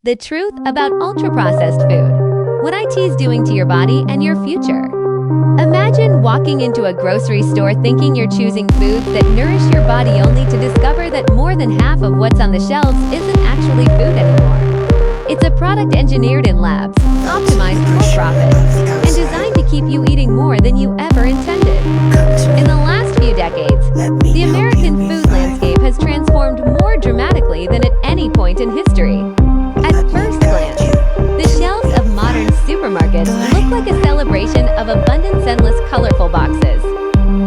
The truth about ultra-processed food. What IT's doing to your body and your future. Imagine walking into a grocery store thinking you're choosing foods that nourish your body only to discover that more than half of what's on the shelves isn't actually food anymore. It's a product engineered in labs, optimized for profit, and designed to keep you eating more than you ever intended. In the last few decades, the American food landscape has transformed more dramatically than at any point in history. At first glance, the shelves of modern supermarkets look like a celebration of abundance, endless colorful boxes,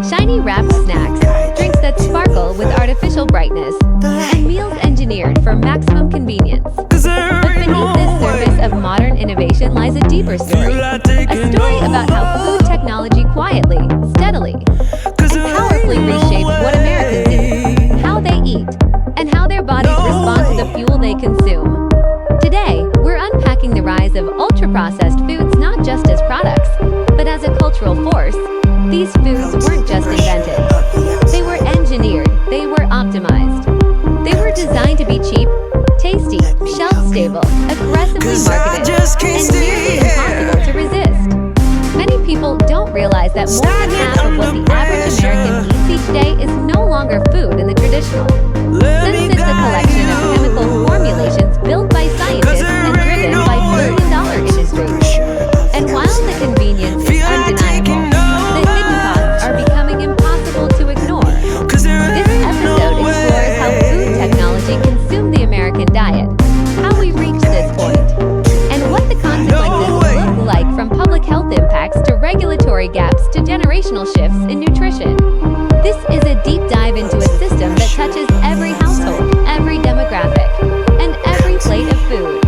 shiny wrapped snacks, drinks that sparkle with artificial brightness, and meals engineered for maximum convenience. But beneath this surface of modern innovation lies a deeper story, a story about how food technology quietly, steadily, and powerfully reshaped what Americans eat, how they eat, and how their bodies respond to the fuel they consume. Today, we're unpacking the rise of ultra-processed foods not just as products, but as a cultural force. These foods weren't just invented. They were engineered, they were optimized. They were designed to be cheap, tasty, shelf-stable, aggressively marketed, and nearly impossible to resist. Many people don't realize that more than half of what the average American eats each day is no longer food in the traditional sense. It's a collection of chemical formulations built by scientists and driven by billion-dollar industries. And while the convenience is undeniable, the hidden costs are becoming impossible to ignore. This episode explores how food technology consumed the American diet, how we reached this point, and what the consequences look like, from public health impacts to regulatory gaps to generational shifts in nutrition. This is a deep dive into a system that touches every household, every demographic, and every plate of food,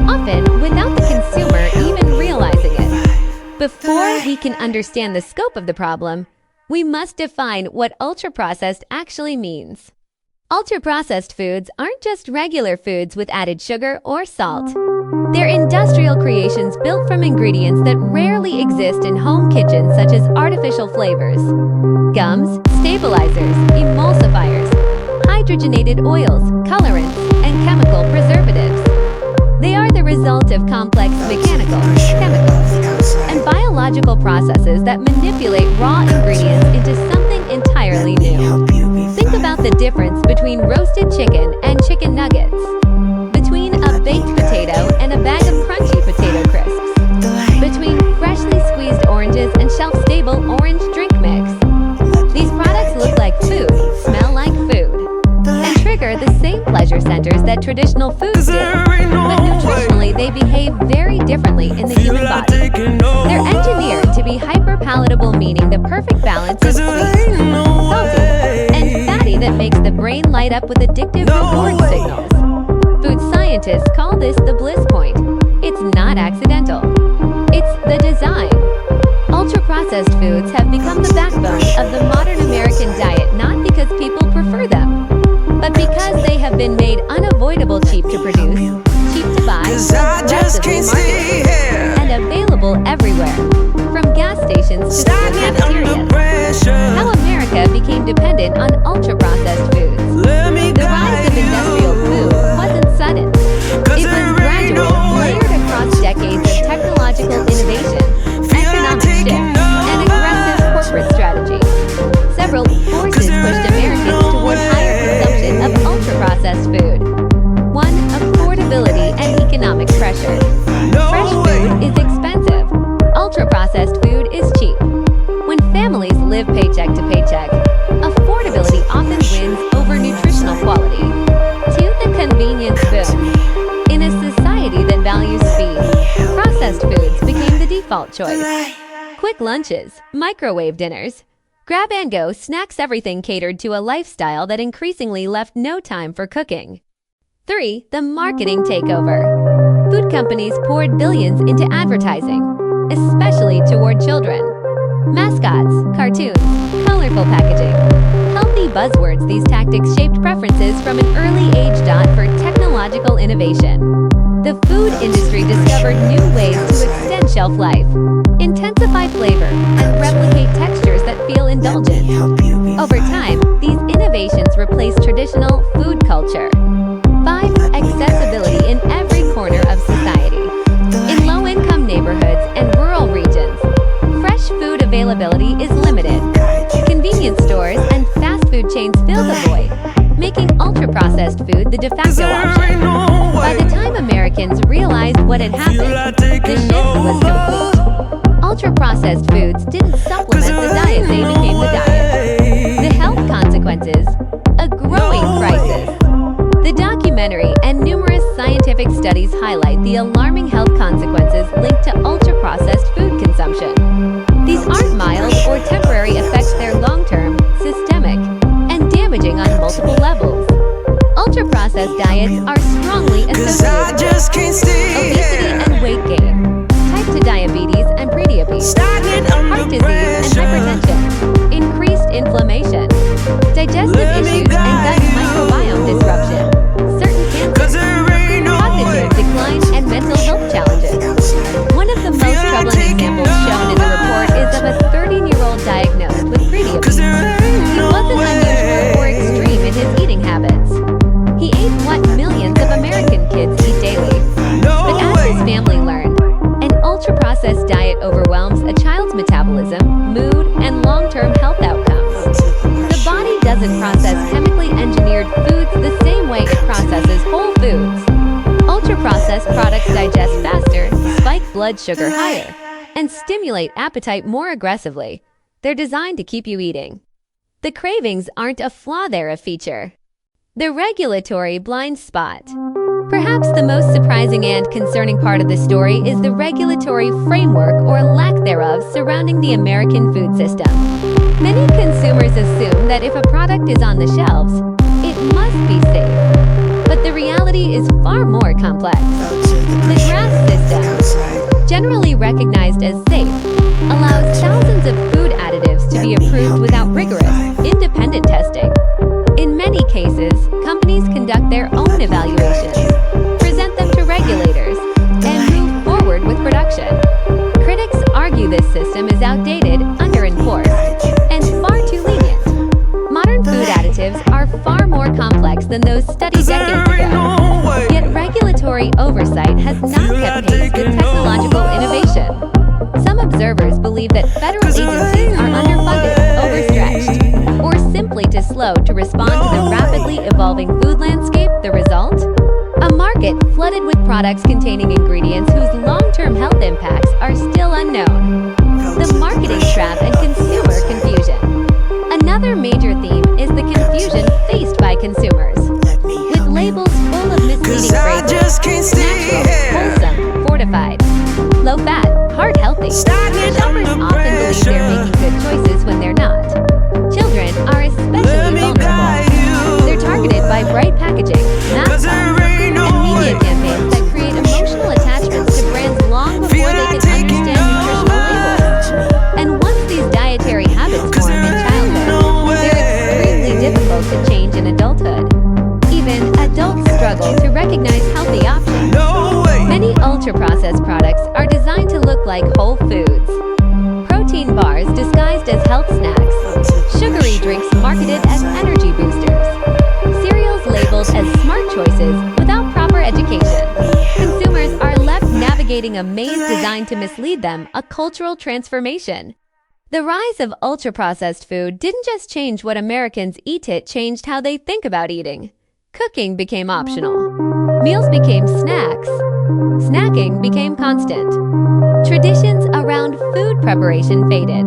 often without the consumer even realizing it. Before we can understand the scope of the problem, we must define what ultra-processed actually means. Ultra-processed foods aren't just regular foods with added sugar or salt. They're industrial creations built from ingredients that rarely exist in home kitchens, such as artificial flavors, gums, stabilizers, emulsifiers, hydrogenated oils, colorants, and chemical preservatives. They are the result of complex mechanical, chemical, and biological processes that manipulate raw ingredients into something entirely new. Think about the difference between roasted chicken and chicken nuggets, between a baked potato and a bag of crunchy potato crisps, between freshly squeezed oranges and shelf-stable orange drink mix. These products look like food, smell like food, and trigger the same pleasure centers that traditional foods do. But nutritionally, they behave very differently in the human body. They're engineered to be hyper-palatable, meaning the perfect balance of sweet, salty, and fatty that makes the brain light up with addictive reward signals. Food scientists call this the bliss point. It's not accidental. It's the design. Ultra-processed foods have become the backbone of the modern American diet, not because people prefer them, but because they have been made unavoidable, cheap to produce, cheap to buy, aggressively marketed, and available everywhere, from gas stations to school cafeterias. How America became dependent on ultra-processed foods. The rise of industrial food wasn't sudden. It was gradual, layered across decades of technological innovation, economic shift, and aggressive corporate strategy. Several forces pushed Americans toward higher consumption of ultra-processed food. 1. Affordability and economic pressure. Fresh food is expensive. Ultra-processed food is cheap. When families live paycheck to paycheck, affordability often wins over nutritional quality. 2. The convenience boom. In a society that values speed, processed foods became the default choice. Quick lunches, microwave dinners, grab-and-go snacks, everything catered to a lifestyle that increasingly left no time for cooking. 3. The marketing takeover. Food companies poured billions into advertising, especially toward children. Mascots, cartoons, colorful packaging, healthy buzzwords. These tactics shaped preferences from an early age. For technological innovation. The food industry discovered new ways to extend shelf life, intensify flavor, and replicate textures that feel indulgent. Over time, these innovations replaced traditional food culture. 5. Accessibility in every corner. the de facto option. By the time Americans realized what had happened, the shift was complete. Ultra-processed foods didn't supplement the diet, they became the diet. The health consequences, a growing crisis. The documentary and numerous scientific studies highlight the alarming health consequences linked to ultra-processed food consumption. These aren't mild or temporary effects, they're long-term, systemic, and damaging on multiple levels. Ultra-processed diets are strongly associated with obesity and weight gain, type 2 diabetes and prediabetes, heart disease and hypertension, increased inflammation, digestive issues and gut microbiome disruption, certain cancers, cognitive decline, and mental health challenges. One of the most troubling examples shown in the report is of a 13-year-old diagnosed with prediabetes. He wasn't unusual or extreme in his eating habits. He ate what millions of American kids eat daily. But as his family learned, an ultra-processed diet overwhelms a child's metabolism, mood, and long-term health outcomes. The body doesn't process chemically engineered foods the same way it processes whole foods. Ultra-processed products digest faster, spike blood sugar higher, and stimulate appetite more aggressively. They're designed to keep you eating. The cravings aren't a flaw, they're a feature. The regulatory blind spot. Perhaps the most surprising and concerning part of the story is the regulatory framework or lack thereof surrounding the American food system. Many consumers assume that if a product is on the shelves, it must be safe. But the reality is far more complex. The draft system, generally recognized as safe, allows thousands of food additives to be approved without rigorous, independent testing. In many cases, companies conduct their own evaluations, present them to regulators, and move forward with production. Critics argue this system is outdated, under-enforced, and far too lenient. Modern food additives are far more complex than those studied decades ago, yet regulatory oversight has not kept pace with technological innovation. Some observers believe that federal agencies are underfunded, overstretched, or simply too slow to respond to the rapidly evolving food landscape. The result? A market flooded with products containing ingredients whose long-term health impacts are still unknown. The marketing trap and consumer confusion. Another major theme is the confusion faced by consumers. With labels full of misleading phrases, natural, wholesome, fortified, low-fat, heart-healthy, shoppers often believe they're making good choices when they're not. Children are especially vulnerable. They're targeted by bright packaging, mass ads, and media campaigns that create emotional attachments to brands long before they can understand nutritional labels. And once these dietary habits form in childhood, they're extremely difficult to change in adulthood. Even adults struggle to recognize healthy options. Many ultra-processed products are designed to look like whole foods. Protein bars disguised as health snacks, sugary drinks marketed as energy boosters, cereals labeled as smart choices without proper education. Consumers are left navigating a maze designed to mislead them, a cultural transformation. The rise of ultra-processed food didn't just change what Americans eat, it changed how they think about eating. Cooking became optional. Meals became snacks. Snacking became constant. Traditions around food preparation faded.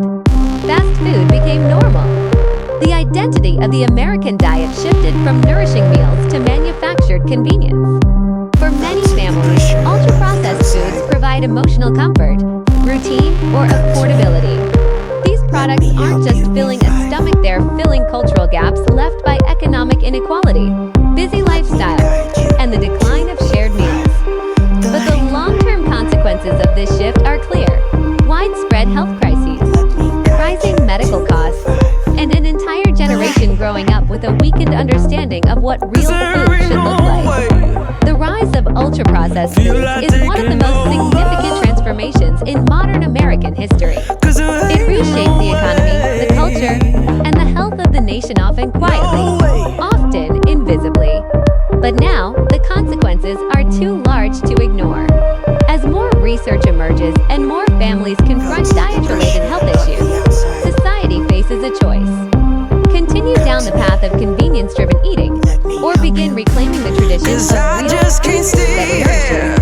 Fast food became normal. The identity of the American diet shifted from nourishing meals to manufactured convenience. For many families, ultra-processed foods provide emotional comfort, routine, or affordability. These products aren't just filling a stomach, they're filling cultural gaps left by economic inequality, busy lifestyles, and the decline of shared meals. But the long-term consequences of this shift are clear. Widespread health crises, rising medical costs, and an entire generation growing up with a weakened understanding of what real food should look like. The rise of ultra-processed foods is one of the most significant transformations in modern American history. It reshaped the economy, the culture, and the health of the nation, often quietly, often invisibly. But now, the consequences are too large to ignore. As more research emerges and more families confront diet-related health issues, society faces a choice. Continue down the path of convenience-driven eating, or begin reclaiming the competition 'cause of I real just can't food that stay nourishes here.